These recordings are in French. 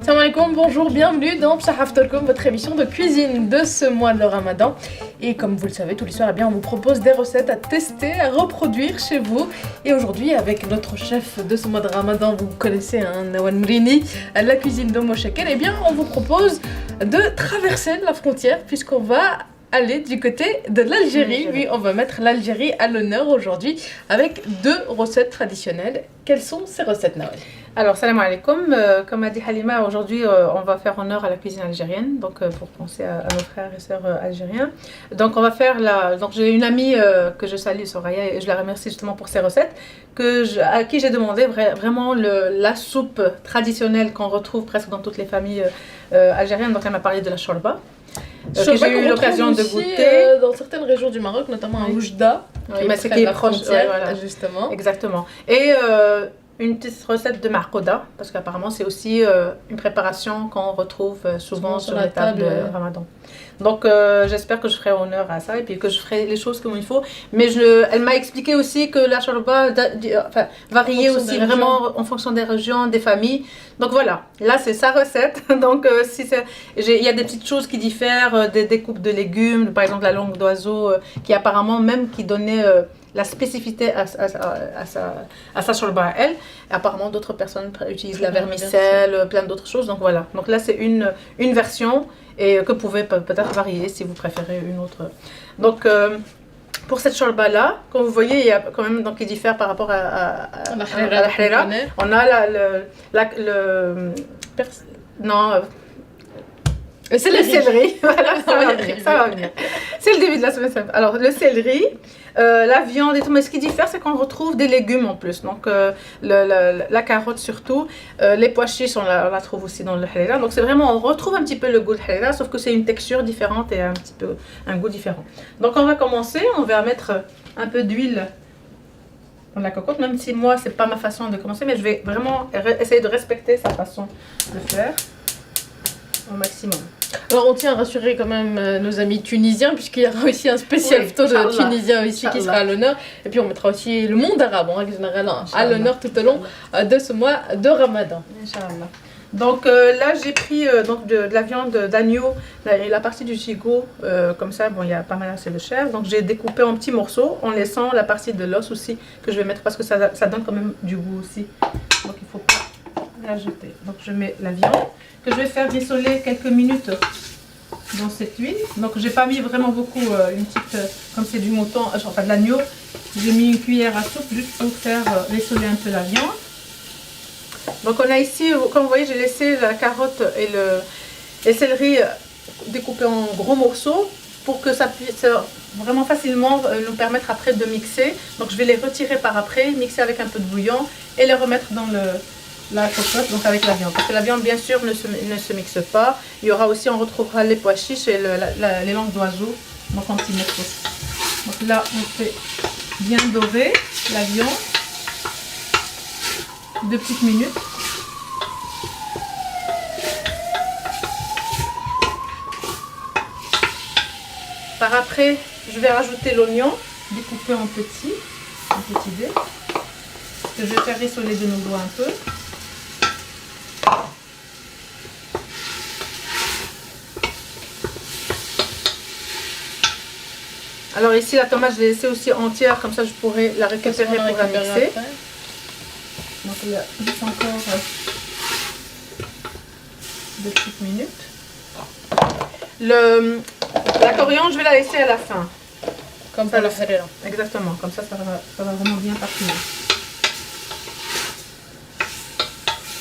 Salam alaikum, bonjour, bienvenue dans Psahaf Tolkom, votre émission de cuisine de ce mois de Ramadan. Et comme vous le savez, tous les soirs, on vous propose des recettes à tester, à reproduire chez vous. Et aujourd'hui, avec notre chef de ce mois de Ramadan, vous connaissez, Nawan Mrini, la cuisine de Moshakel, on vous propose de traverser la frontière puisqu'on va aller du côté de l'Algérie. Oui, on va mettre l'Algérie à l'honneur aujourd'hui avec deux recettes traditionnelles. Quelles sont ces recettes, Nawal? Alors, salam alaikum. Comme a dit Halima, aujourd'hui, on va faire honneur à la cuisine algérienne, donc pour penser à nos frères et sœurs algériens. Donc, on va faire Donc, j'ai une amie que je salue, Soraya, et je la remercie justement pour ses recettes, à qui j'ai demandé vraiment la soupe traditionnelle qu'on retrouve presque dans toutes les familles algériennes. Donc, elle m'a parlé de la shorba. Que j'ai eu l'occasion de goûter dans certaines régions du Maroc, notamment à Oujda, qui est proche, voilà. Justement. Exactement. Et une petite recette de marcoda, parce qu'apparemment c'est aussi une préparation qu'on retrouve souvent sur les tables de Ramadan. Donc j'espère que je ferai honneur à ça et puis que je ferai les choses comme il faut. Mais elle m'a expliqué aussi que la shorba variait aussi vraiment en fonction des régions, des familles. Donc voilà, là c'est sa recette. Donc il y a des petites choses qui diffèrent, des découpes de légumes, par exemple la langue d'oiseau qui apparemment même qui donnait la spécificité à sa shorba à elle. Apparemment d'autres personnes utilisent la vermicelle, plein d'autres choses. Donc voilà, donc là c'est une version et que vous pouvez peut-être varier si vous préférez une autre. Donc pour cette shorba là, comme vous voyez, il y a quand même donc qui diffère par rapport à la harira. On a c'est le céleri. Voilà, ça va venir. C'est le début de la semaine. Alors le céleri, la viande et tout, mais ce qui diffère, c'est qu'on retrouve des légumes en plus. Donc la carotte surtout, les pois chiches, on la trouve aussi dans le halala. Donc c'est vraiment, on retrouve un petit peu le goût de halala, sauf que c'est une texture différente et un goût différent. Donc on va commencer, on va mettre un peu d'huile dans la cocotte, même si moi c'est pas ma façon de commencer, mais je vais vraiment essayer de respecter sa façon de faire au maximum. Alors on tient à rassurer quand même nos amis tunisiens puisqu'il y aura aussi un spécial photo de tunisien ici qui sera à l'honneur et puis on mettra aussi le monde arabe en règle générale à l'honneur tout au long de ce mois de Ramadan. Inch'Allah. Donc là j'ai pris de la viande d'agneau, la partie du gigot, comme ça, bon il y a pas mal assez de chair, donc j'ai découpé en petits morceaux en laissant la partie de l'os aussi que je vais mettre parce que ça donne quand même du goût aussi, donc il ne faut pas l'ajouter. Donc je mets la viande que je vais faire rissoler quelques minutes dans cette huile. Donc j'ai pas mis vraiment beaucoup, une petite, comme c'est du mouton, enfin de l'agneau, j'ai mis une cuillère à soupe juste pour faire rissoler un peu la viande. Donc on a ici, comme vous voyez, j'ai laissé la carotte et le céleri découpés en gros morceaux pour que ça puisse vraiment facilement nous permettre après de mixer. Donc je vais les retirer par après, mixer avec un peu de bouillon et les remettre dans la cocotte, donc avec la viande. Parce que la viande, bien sûr, ne se mixe pas. Il y aura aussi, on retrouvera les pois chiches et les langues d'oiseau, donc en petits morceaux. Donc là, on fait bien dorer la viande. 2 petites minutes. Par après, je vais rajouter l'oignon découpé en petits dés. Que je vais faire rissoler de nouveau un peu. Alors ici la tomate je l'ai laissée aussi entière, comme ça je pourrais la récupérer pour la mixer. Donc il y a juste encore 2 petites minutes. La coriandre je vais la laisser à la fin. Comme ça le harira. Exactement, comme ça va vraiment bien parfumer.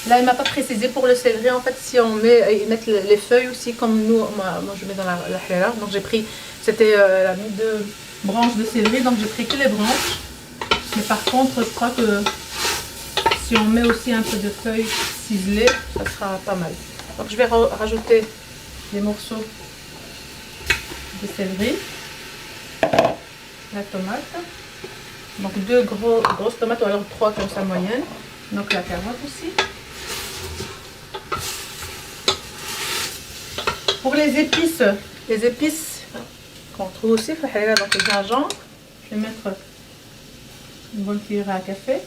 Là, elle ne m'a pas précisé pour le céleri, en fait, si on mettre les feuilles aussi, comme nous, moi je mets dans la halala. Donc j'ai pris, c'était la mis 2 branches de céleri, donc j'ai pris que les branches. Mais par contre, je crois que si on met aussi un peu de feuilles ciselées, ça sera pas mal. Donc je vais rajouter les morceaux de céleri, la tomate, donc 2 grosses tomates ou alors 3 comme ça moyenne, donc la carotte aussi. Pour les épices qu'on trouve aussi, donc le gingembre, je vais mettre une bonne cuillère à café.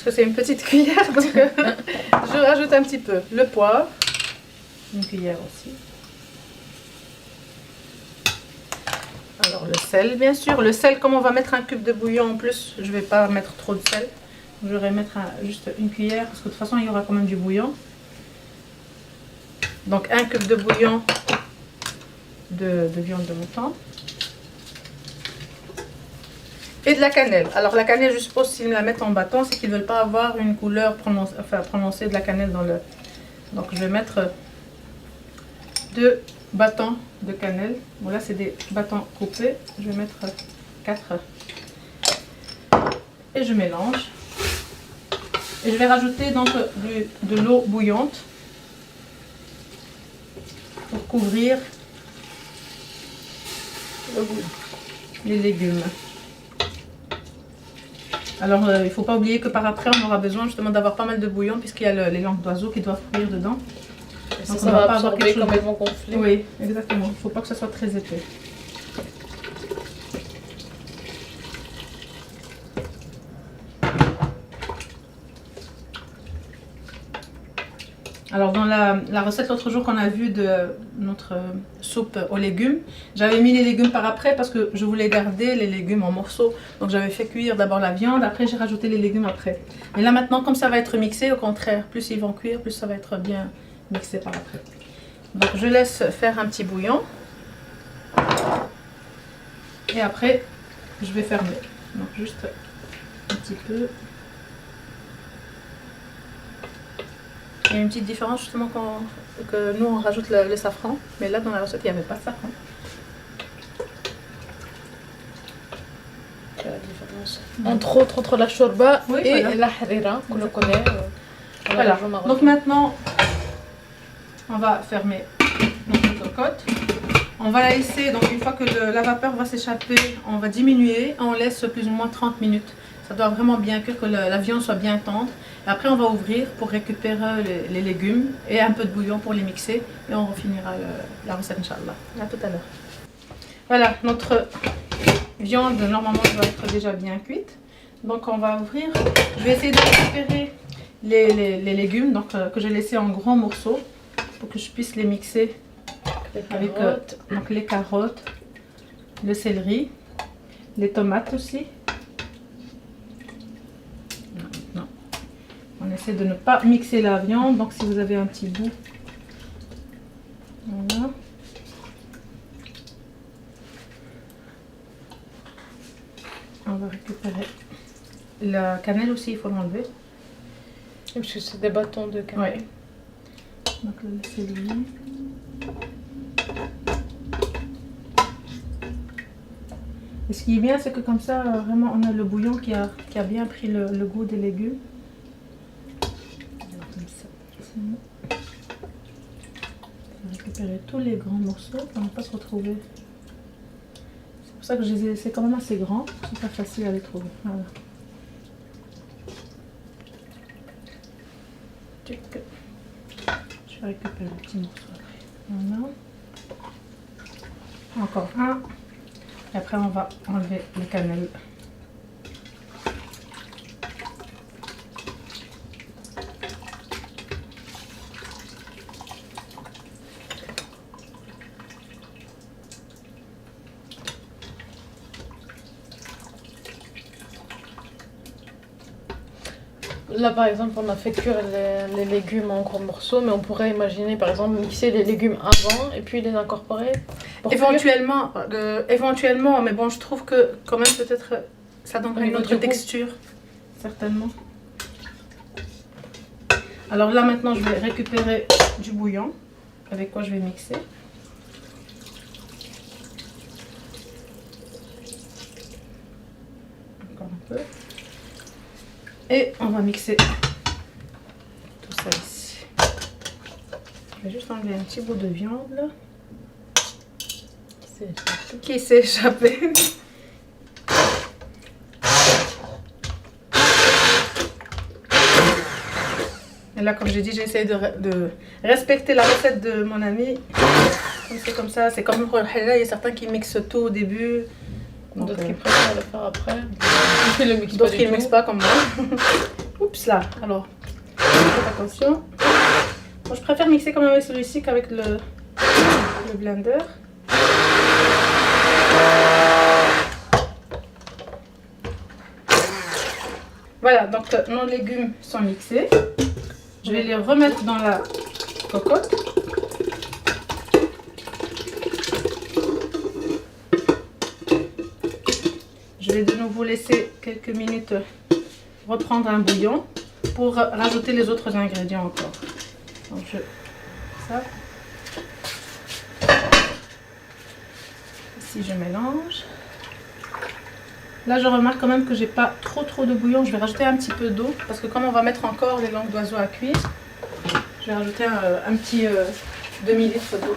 que c'est une petite cuillère, donc je rajoute un petit peu le poivre, une cuillère aussi. Alors le sel, bien sûr. Le sel, comme on va mettre un cube de bouillon en plus, je ne vais pas mettre trop de sel. Je vais mettre juste une cuillère, parce que de toute façon, il y aura quand même du bouillon. Donc un cube de bouillon de viande de mouton. Et de la cannelle. Alors la cannelle, je suppose s'ils la mettent en bâton, c'est qu'ils ne veulent pas avoir une couleur prononcée de la cannelle dans le... Donc je vais mettre 2 bâtons de cannelle. Bon là c'est des bâtons coupés. Je vais mettre 4. Et je mélange. Et je vais rajouter donc de l'eau bouillante pour couvrir les légumes. Alors il ne faut pas oublier que par après on aura besoin justement d'avoir pas mal de bouillon puisqu'il y a les langues d'oiseaux qui doivent cuire dedans. Donc ça va absorber comme elles vont gonfler. Oui, exactement. Il ne faut pas que ce soit très épais. Alors dans la recette l'autre jour qu'on a vue de notre soupe aux légumes, j'avais mis les légumes par après parce que je voulais garder les légumes en morceaux. Donc j'avais fait cuire d'abord la viande, après j'ai rajouté les légumes après. Mais là maintenant comme ça va être mixé, au contraire, plus ils vont cuire, plus ça va être bien mixé par après. Donc je laisse faire un petit bouillon. Et après je vais fermer. Donc juste un petit peu. Il y a une petite différence justement que nous on rajoute le safran, mais là dans la recette il n'y avait pas de safran. C'est la différence. Entre autres entre la shorba et voilà. la harira, qu'on le connaît. Voilà, donc maintenant on va fermer notre cocotte. On va la laisser, donc une fois que la vapeur va s'échapper, on va diminuer, on laisse plus ou moins 30 minutes. Ça doit vraiment bien cuire, que la viande soit bien tendre. Et après on va ouvrir pour récupérer les légumes et un peu de bouillon pour les mixer. Et on finira la recette, Inch'Allah. À tout à l'heure. Voilà, notre viande normalement doit être déjà bien cuite. Donc on va ouvrir. Je vais essayer de récupérer les légumes donc, que j'ai laissés en grands morceaux pour que je puisse les mixer avec donc les carottes, le céleri, les tomates aussi. Non. On essaie de ne pas mixer la viande, donc si vous avez un petit bout, voilà. On va récupérer la cannelle aussi, il faut l'enlever. Parce que c'est des bâtons de cannelle. Ouais. Donc le céleri. Et ce qui est bien, c'est que comme ça, vraiment, on a le bouillon qui a bien pris le goût des légumes. Comme ça. On va récupérer tous les grands morceaux pour ne pas se retrouver. C'est pour ça que c'est quand même assez grand. C'est pas facile à les trouver. Voilà. Je vais récupérer le petit morceau après. Voilà. Encore un. Et après on va enlever la cannelle. Là par exemple on a fait cuire les légumes en gros morceaux, mais on pourrait imaginer par exemple mixer les légumes avant et puis les incorporer. Éventuellement, éventuellement, mais bon je trouve que quand même peut-être ça donnerait une autre texture, certainement. Alors là maintenant je vais récupérer du bouillon avec quoi je vais mixer. Encore un peu. Et on va mixer tout ça ici. Je vais juste enlever un petit bout de viande là. Qui s'est échappé. Et là, comme j'ai dit, j'ai essayé de respecter la recette de mon ami. Comme ça, c'est comme le halal, il y a certains qui mixent tout au début. D'autres qui préfèrent le faire après. D'autres qui ne mixent pas comme moi. Oups. là. Alors, faites attention. Moi, je préfère mixer quand même avec celui-ci qu'avec le blender. Voilà, donc nos légumes sont mixés. Je vais les remettre dans la cocotte. Je vais de nouveau laisser quelques minutes reprendre un bouillon pour rajouter les autres ingrédients encore. Donc ça. Ici je mélange. Là je remarque quand même que j'ai pas trop de bouillon. Je vais rajouter un petit peu d'eau parce que comme on va mettre encore les langues d'oiseau à cuire, je vais rajouter un petit demi-litre d'eau.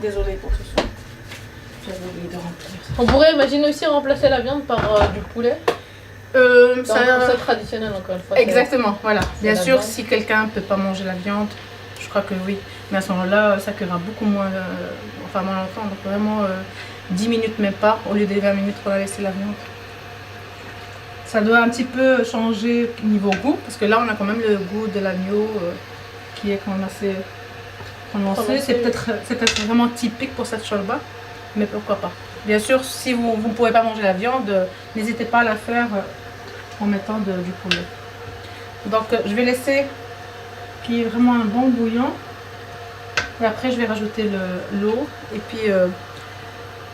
Désolée pour ce son. J'avais oublié de remplir. On pourrait imaginer aussi remplacer la viande par du poulet. C'est un recette traditionnel encore une fois. Exactement, voilà. Bien sûr, viande. si quelqu'un ne peut pas manger la viande, je crois que oui. Mais à ce moment-là, ça cuira beaucoup moins, moins longtemps. Donc vraiment 10 minutes même pas, au lieu des 20 minutes qu'on a laissé la viande. Ça doit un petit peu changer niveau goût, parce que là on a quand même le goût de l'agneau qui est quand même assez prononcé. C'est peut-être vraiment typique pour cette shorba, mais pourquoi pas. Bien sûr, si vous ne pouvez pas manger la viande, n'hésitez pas à la faire en mettant du poulet. Donc je vais laisser qu'il y ait vraiment un bon bouillon. Et après je vais rajouter l'eau et puis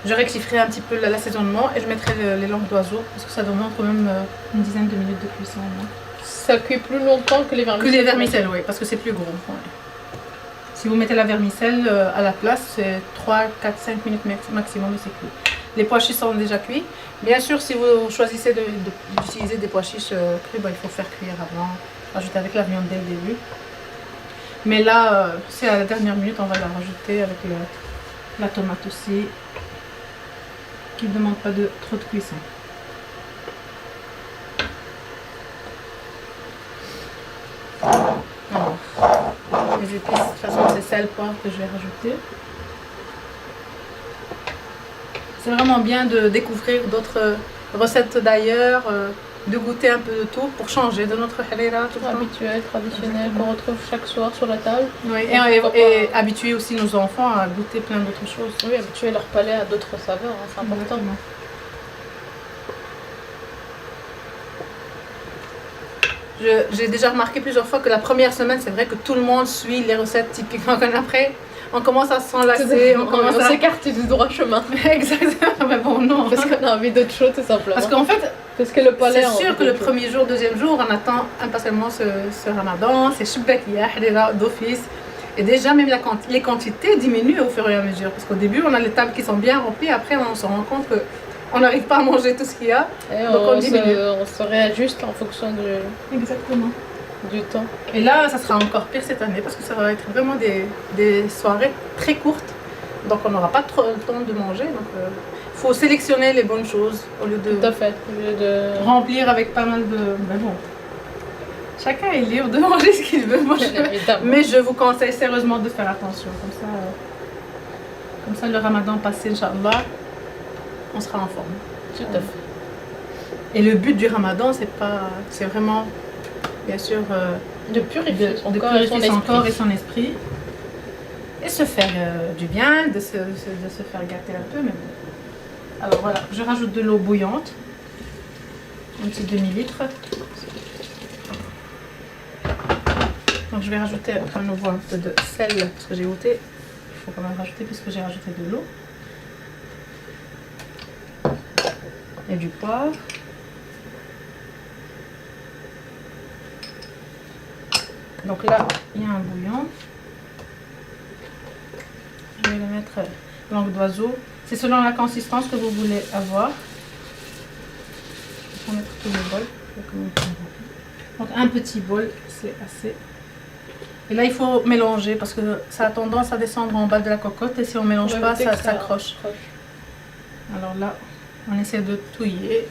je rectifierai un petit peu l'assaisonnement et je mettrai les langues d'oiseau parce que ça demande quand même une dizaine de minutes de cuisson. Ça cuit plus longtemps que les vermicelles. Que les vermicelles, oui, parce que c'est plus gros. Ouais. Si vous mettez la vermicelle à la place, c'est 3, 4, 5 minutes maximum et c'est cuit. Les pois chiches sont déjà cuits. Bien sûr, si vous choisissez d'utiliser des pois chiches crus, il faut faire cuire avant, rajouter avec la viande dès le début. Mais là, c'est à la dernière minute, on va la rajouter avec la tomate aussi, qui ne demande pas trop de cuisson. Alors, les épices, de toute façon, c'est sel, poivre que je vais rajouter. C'est vraiment bien de découvrir d'autres recettes d'ailleurs, de goûter un peu de tout pour changer de notre halera tout le temps. Habituel, traditionnel, qu'on retrouve chaque soir sur la table. Oui, et habituer aussi nos enfants à goûter plein d'autres choses. Oui, habituer leur palais à d'autres saveurs, hein, c'est important. Exactement. J'ai déjà remarqué plusieurs fois que la première semaine, c'est vrai que tout le monde suit les recettes typiquement. Après, on commence à s'enlacer, on s'écarte du droit chemin. Exactement, mais bon, non. Parce qu'on a envie d'autre chose, tout simplement. Parce qu'en fait, parce que le palais, c'est sûr que le premier jour, deuxième jour, on attend impatiemment ce ramadan, c'est shubbakia, harira, d'office. Et déjà, même les quantités diminuent au fur et à mesure. Parce qu'au début, on a les tables qui sont bien remplies, après, on se rend compte qu'on n'arrive pas à manger tout ce qu'il y a. Et donc on diminue. on se réajuste en fonction Exactement. du temps. Et là, ça sera encore pire cette année parce que ça va être vraiment des soirées très courtes. Donc on n'aura pas trop le temps de manger. Donc il faut sélectionner les bonnes choses au lieu de Tout à fait. Au lieu de remplir avec pas mal de... Ben bon, chacun est libre de manger ce qu'il veut. Moi, mais je vous conseille sérieusement de faire attention. Comme ça le ramadan passé, Inch'Allah, on sera en forme. Tout à fait. Et le but du ramadan, c'est vraiment, bien sûr, de purifier son corps et son esprit. Et se faire du bien, de se faire gâter un peu. Mais bon. Alors voilà, je rajoute de l'eau bouillante, un petit demi-litre. Donc je vais rajouter à nouveau un peu de sel parce que j'ai goûté. Il faut quand même rajouter puisque j'ai rajouté de l'eau. Et du poivre. Donc là, il y a un bouillon. Je vais le mettre langue d'oiseau. C'est selon la consistance que vous voulez avoir. Je vais mettre tous les bols. Donc un petit bol, c'est assez. Et là, il faut mélanger parce que ça a tendance à descendre en bas de la cocotte et si on ne mélange pas, ça s'accroche. Alors là, on essaie de touiller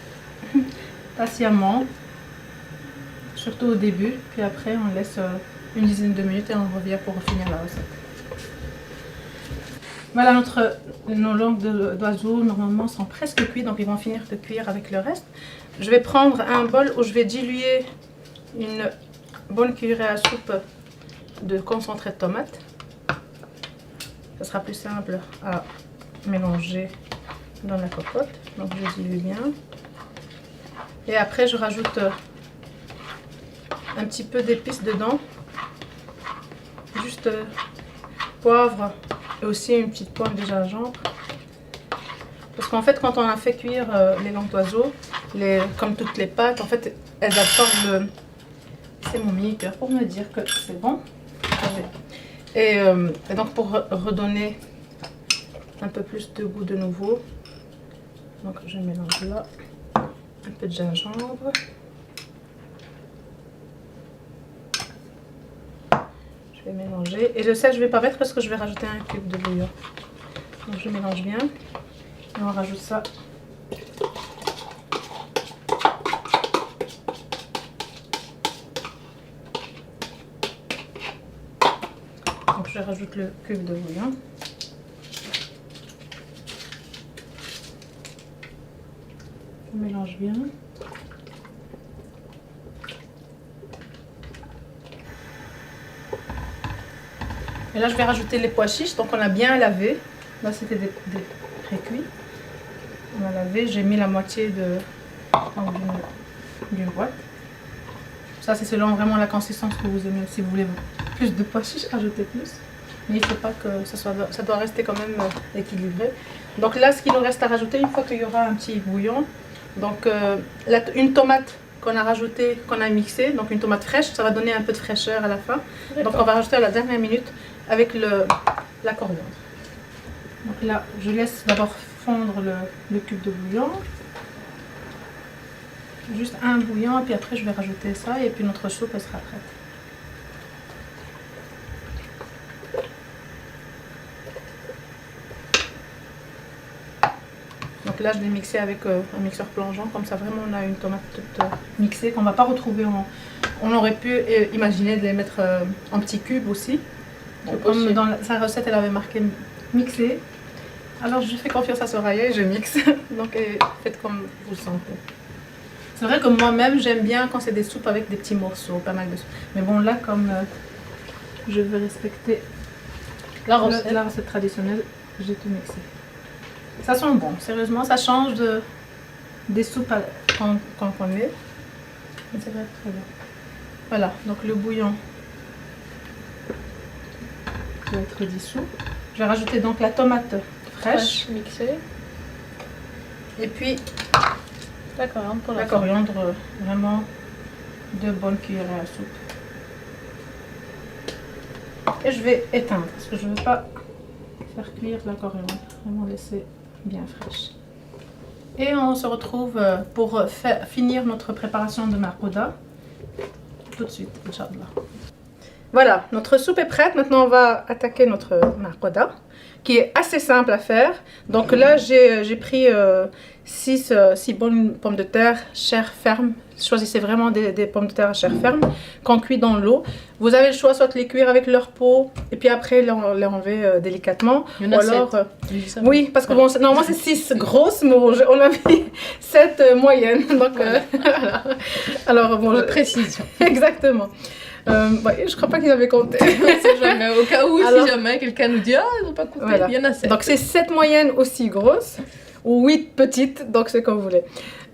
patiemment, surtout au début, puis après on laisse une dizaine de minutes et on revient pour finir la recette. Voilà, nos langues d'oiseaux normalement sont presque cuits, donc ils vont finir de cuire avec le reste. Je vais prendre un bol où je vais diluer une bonne cuillerée à soupe de concentré de tomate. Ce sera plus simple à mélanger dans la cocotte. Donc je dilue bien. Et après je rajoute un petit peu d'épices dedans. Juste poivre et aussi une petite pointe de gingembre. Parce qu'en fait quand on a fait cuire les langues d'oiseau, comme toutes les pâtes, en fait elles absorbent c'est mon mini-cœur pour me dire que c'est bon. Et donc pour redonner un peu plus de goût de nouveau, donc je mélange là un peu de gingembre. Je vais mélanger. Et le sel je vais pas mettre parce que je vais rajouter un cube de bouillon. Donc je mélange bien. Et on rajoute ça. Donc je rajoute le cube de bouillon. Je mélange bien. Et là je vais rajouter les pois chiches. Donc on a bien lavé. Là c'était des pré-cuits. On a lavé. J'ai mis la moitié d'une boîte. Ça c'est selon vraiment la consistance que vous aimez. Si vous voulez plus de pois chiches, ajoutez plus. Mais il ne faut pas que ça doit rester quand même équilibré. Donc là ce qu'il nous reste à rajouter une fois qu'il y aura un petit bouillon. Donc une tomate qu'on a rajoutée, qu'on a mixée, donc une tomate fraîche, ça va donner un peu de fraîcheur à la fin. Donc on va rajouter à la dernière minute avec la coriandre. Donc là je laisse d'abord fondre le cube de bouillon. Juste un bouillon et puis après je vais rajouter ça et puis notre soupe elle sera prête. Donc là je l'ai mixé avec un mixeur plongeant, comme ça vraiment on a une tomate toute mixée qu'on ne va pas retrouver. On aurait pu imaginer de les mettre en petits cubes aussi. Donc, comme dans sa recette elle avait marqué mixé. Alors je fais confiance à Soraya et je mixe. Donc faites comme vous le sentez. C'est vrai que moi-même j'aime bien quand c'est des soupes avec des petits morceaux, pas mal de soupes. Mais bon là comme je veux respecter la recette traditionnelle, j'ai tout mixé. Ça sent bon, sérieusement, ça change des soupes qu'on connaît. C'est vrai, très bien. Voilà, donc le bouillon va être dissous. Je vais rajouter donc la tomate fraîche mixée. Et puis la coriandre pour la coriandre, vraiment 2 bonnes cuillerées à soupe. Et je vais éteindre parce que je ne veux pas faire cuire la coriandre, vraiment laisser bien fraîche. Et on se retrouve pour finir notre préparation de marcouda tout de suite, Inch'Allah. Voilà, notre soupe est prête. Maintenant on va attaquer notre marcouda qui est assez simple à faire. Donc là j'ai pris 6 bonnes pommes de terre chair ferme. Choisissez vraiment des pommes de terre à chair ferme qu'on cuit dans l'eau. Vous avez le choix soit de les cuire avec leur peau et puis après les enlever délicatement. Il y en a ou alors, 7. Oui, parce que bon, normalement c'est 6 grosses, mais bon, on a mis 7 moyennes. Donc voilà. Alors bon, précision. Exactement. Je crois pas qu'ils avaient compté. Jamais. Au cas où, alors, si jamais quelqu'un nous dit ah ils n'ont pas compté, voilà. Il y en a 7. Donc c'est 7 moyennes aussi grosses ou 8 petites, donc c'est comme vous voulez.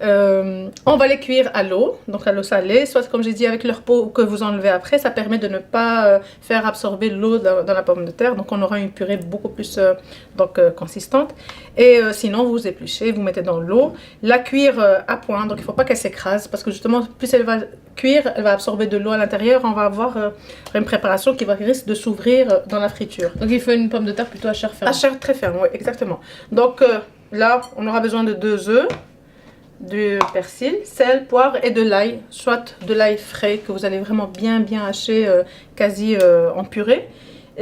On va les cuire à l'eau, donc à l'eau salée, soit comme j'ai dit avec leur peau que vous enlevez après, ça permet de ne pas faire absorber l'eau dans la pomme de terre, donc on aura une purée beaucoup plus consistante. Et sinon vous épluchez, vous mettez dans l'eau, la cuire à point, donc il ne faut pas qu'elle s'écrase parce que justement plus elle va cuire, elle va absorber de l'eau à l'intérieur, on va avoir une préparation qui risque de s'ouvrir dans la friture. Donc il faut une pomme de terre plutôt à chair ferme. À chair très ferme, oui, exactement. Donc là on aura besoin de 2 œufs, du persil, sel, poivre et de l'ail, soit de l'ail frais que vous allez vraiment bien hacher, quasi en purée.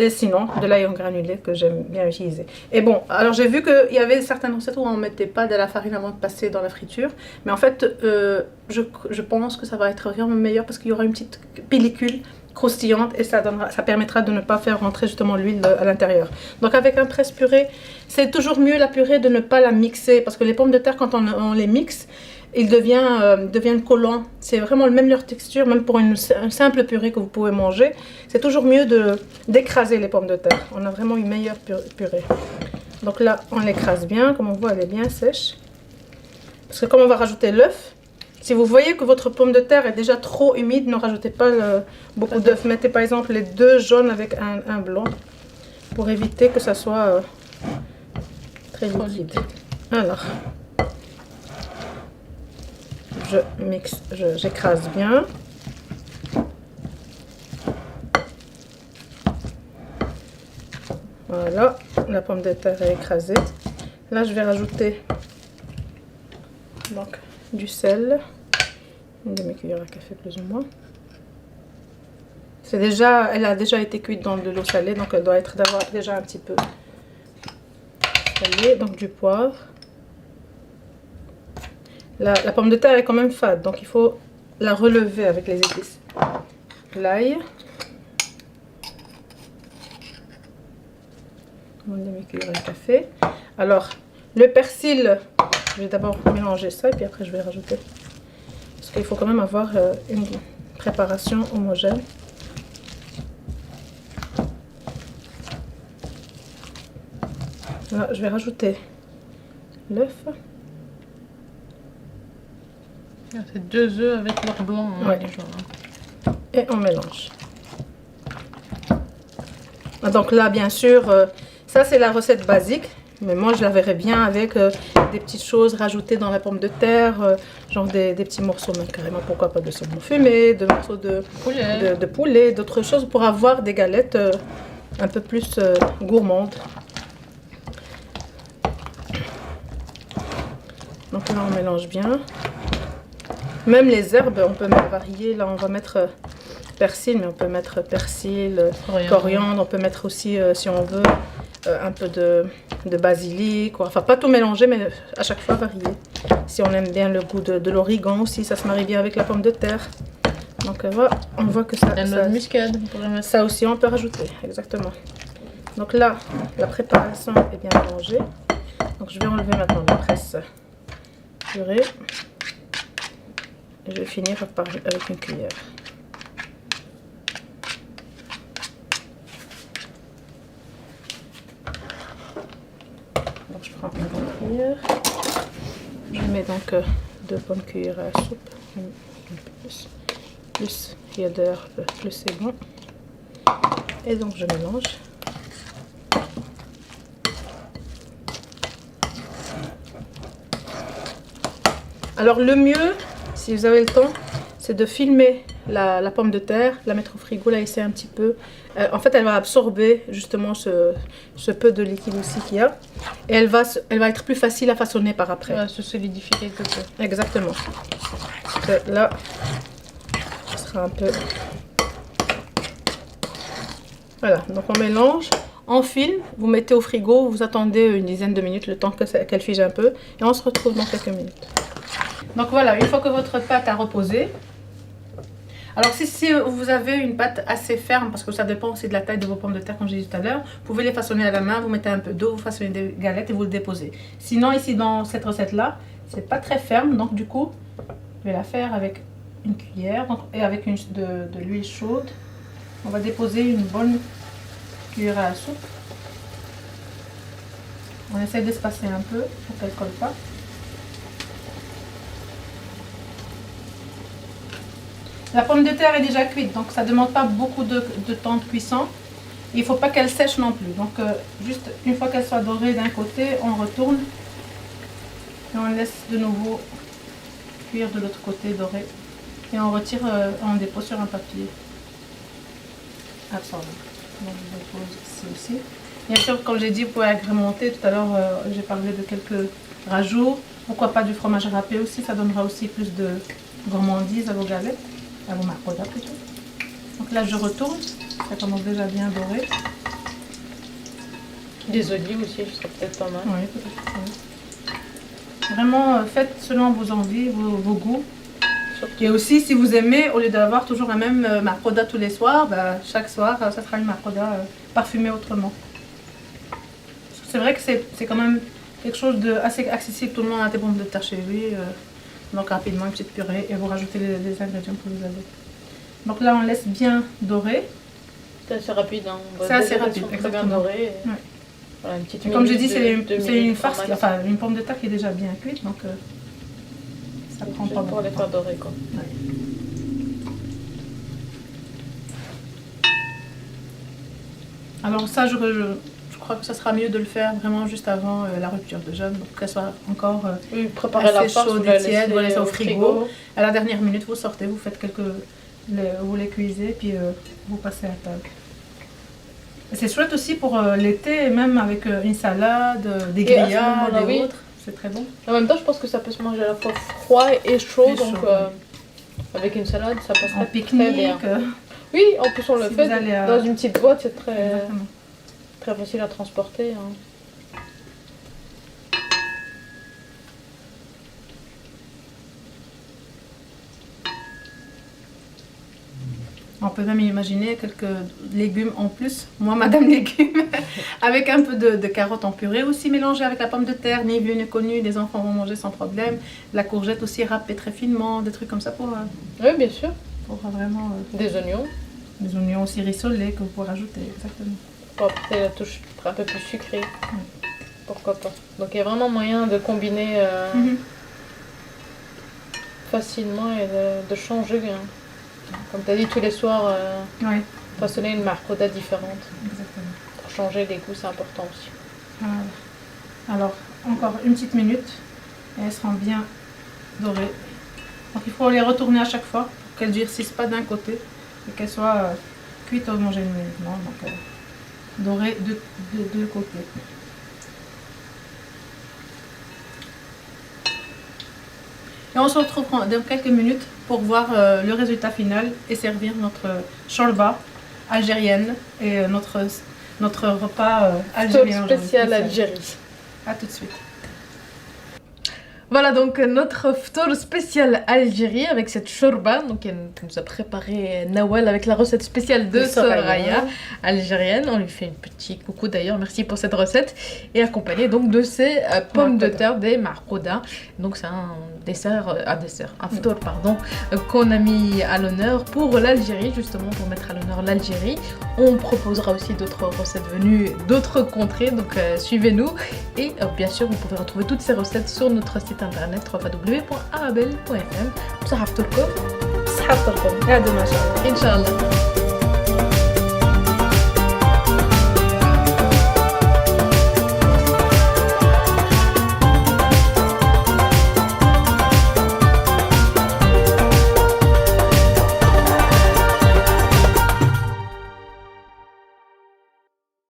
Et sinon, de l'ail en granulé que j'aime bien utiliser. Et bon, alors j'ai vu qu'il y avait certaines recettes où on ne mettait pas de la farine avant de passer dans la friture. Mais en fait, je pense que ça va être vraiment meilleur parce qu'il y aura une petite pellicule croustillante et ça permettra de ne pas faire rentrer justement l'huile à l'intérieur. Donc avec un presse-purée, c'est toujours mieux la purée de ne pas la mixer parce que les pommes de terre, quand on les mixe, ils deviennent collants. C'est vraiment même leur texture, même pour une simple purée que vous pouvez manger. C'est toujours mieux d'écraser les pommes de terre. On a vraiment une meilleure purée. Donc là, on l'écrase bien. Comme on voit, elle est bien sèche. Parce que comme on va rajouter l'œuf, si vous voyez que votre pomme de terre est déjà trop humide, ne rajoutez pas beaucoup d'œufs. Mettez par exemple les 2 jaunes avec un blanc pour éviter que ça soit très liquide. Alors... j'écrase bien. Voilà, la pomme de terre est écrasée. Là, je vais rajouter donc du sel, une demi-cuillère à café plus ou moins. Elle a déjà été cuite dans de l'eau salée, donc elle doit être déjà un petit peu salée. Donc du poivre. La pomme de terre est quand même fade, donc il faut la relever avec les épices. L'ail. Une demi-cuillère à café. Alors, le persil, je vais d'abord mélanger ça et puis après je vais rajouter. Parce qu'il faut quand même avoir une préparation homogène. Là, je vais rajouter l'œuf. C'est 2 œufs avec leur blanc. Hein, ouais. Et on mélange. Donc là, bien sûr, ça c'est la recette basique. Mais moi, je la verrais bien avec des petites choses rajoutées dans la pomme de terre. Genre des petits morceaux, même carrément, pourquoi pas de saumon fumé, de morceaux de poulet, d'autres choses pour avoir des galettes un peu plus gourmandes. Donc là, on mélange bien. Même les herbes, on peut varier. Là, on va mettre persil, mais on peut mettre persil, coriandre. On peut mettre aussi, si on veut, un peu de basilic. Enfin, pas tout mélanger, mais à chaque fois varier. Si on aime bien le goût de l'origan aussi, ça se marie bien avec la pomme de terre. Donc, on voit que ça... muscade, ça aussi, on peut rajouter, exactement. Donc là, la préparation est bien mélangée. Donc, je vais enlever maintenant la presse purée. Et je vais finir avec une cuillère. Donc je prends une bonne cuillère. Je mets donc 2 bonnes cuillères à soupe. Plus il y a d'herbes, plus c'est bon. Et donc je mélange. Alors le mieux, si vous avez le temps, c'est de filmer la pomme de terre, la mettre au frigo, la laisser un petit peu. En fait, elle va absorber justement ce peu de liquide aussi qu'il y a. Et elle va être plus facile à façonner par après. Elle va se solidifier quelque peu. Exactement. Donc, là, ce sera un peu... Voilà, donc on mélange. On filme, vous mettez au frigo, vous attendez une dizaine de minutes, le temps qu'elle fige un peu. Et on se retrouve dans quelques minutes. Donc voilà, une fois que votre pâte a reposé, alors si vous avez une pâte assez ferme, parce que ça dépend aussi de la taille de vos pommes de terre, comme j'ai dit tout à l'heure, vous pouvez les façonner à la main, vous mettez un peu d'eau, vous façonnez des galettes et vous le déposez. Sinon ici dans cette recette-là, c'est pas très ferme, donc du coup, je vais la faire avec une cuillère et avec de l'huile chaude. On va déposer une bonne cuillère à soupe. On essaie d'espacer un peu pour qu'elle ne colle pas. La pomme de terre est déjà cuite, donc ça ne demande pas beaucoup de temps de cuisson. Il ne faut pas qu'elle sèche non plus. Donc juste une fois qu'elle soit dorée d'un côté, on retourne et on laisse de nouveau cuire de l'autre côté doré. Et on retire, on dépose sur un papier absorbant. Donc je dépose ici aussi. Bien sûr, comme j'ai dit, vous pouvez agrémenter. Tout à l'heure, j'ai parlé de quelques rajouts. Pourquoi pas du fromage râpé aussi, ça donnera aussi plus de gourmandise à vos galettes. À vos marcodas plutôt. Donc là je retourne, ça commence déjà bien doré. Des olives aussi, ce serait peut-être pas mal. Oui, peut-être. Oui. Vraiment, faites selon vos envies, vos goûts. Et aussi, si vous aimez, au lieu d'avoir toujours la même marcoda tous les soirs, bah, chaque soir, ça sera une marcoda parfumée autrement. C'est vrai que c'est quand même quelque chose d'assez accessible. Tout le monde a des pommes de terre chez lui. Donc rapidement, une petite purée et vous rajoutez les ingrédients que vous avez. Donc là, on laisse bien dorer. C'est assez rapide. Hein. C'est assez rapide, très bien exactement. doré. Ouais. Voilà, une petite Et comme j'ai dit, minute, c'est une farce, enfin une pomme de terre qui est déjà bien cuite, donc ça prend pas pour les beaucoup de faire temps. dorer quoi. Ouais. Alors ça, je crois que ça sera mieux de le faire vraiment juste avant la rupture de jeûne, donc qu'elle soit encore Oui, préparez la assez farce, chaude vous la et tiède, vous la laissez au frigo. frigo. À la dernière minute, vous sortez, vous faites vous les cuisez, puis vous passez à table. C'est chouette aussi pour l'été, même avec une salade, des Et à ce grillades moment-là, et oui. autres. C'est très bon. En même temps, je pense que ça peut se manger à la fois froid et chaud, Et donc chaud, avec une salade, ça passerait En très pique-nique. bien. Oui, en plus on le Si fait vous allez à- dans une petite boîte, c'est Exactement. très facile à transporter. Hein. On peut même imaginer quelques légumes en plus. Moi, Madame Légumes, avec un peu de carottes en purée aussi mélangée avec la pomme de terre, ni vu ni connu, les enfants vont manger sans problème. La courgette aussi râpée très finement, des trucs comme ça pour Oui, bien sûr. vraiment... Des oignons, des oignons aussi rissolés que vous pouvez rajouter, exactement. pour apporter la touche un peu plus sucrée. Pourquoi pas. Donc il y a vraiment moyen de combiner facilement et de changer. Hein. Comme tu as dit, tous les soirs, Oui, façonner une marcoda différente. exactement. Pour changer les goûts, c'est important aussi. Voilà. Alors, encore une petite minute et elles seront bien dorées. Donc il faut les retourner à chaque fois pour qu'elles ne durcissent pas d'un côté et qu'elles soient cuites homogènement, donc dorées de deux côtés. Et on se retrouve dans quelques minutes pour voir le résultat final et servir notre shorba algérienne et notre repas algérien aujourd'hui. Spécial Algérie. A tout de suite. Voilà donc notre ftour spécial Algérie avec cette shorba donc elle nous a préparé Nawal avec la recette spéciale de Soraya algérienne. On lui fait un petit coucou d'ailleurs, merci pour cette recette et accompagné donc de ces pommes de terre des marcouda. Donc c'est un ftour pardon qu'on a mis à l'honneur pour l'Algérie, justement pour mettre à l'honneur l'Algérie. On proposera aussi d'autres recettes venues d'autres contrées, donc suivez-nous et bien sûr vous pouvez retrouver toutes ces recettes sur notre site internet www.arabel.fm. بصحة فطوركم صحة فطوركم. هذا ما شاء الله. إن شاء الله.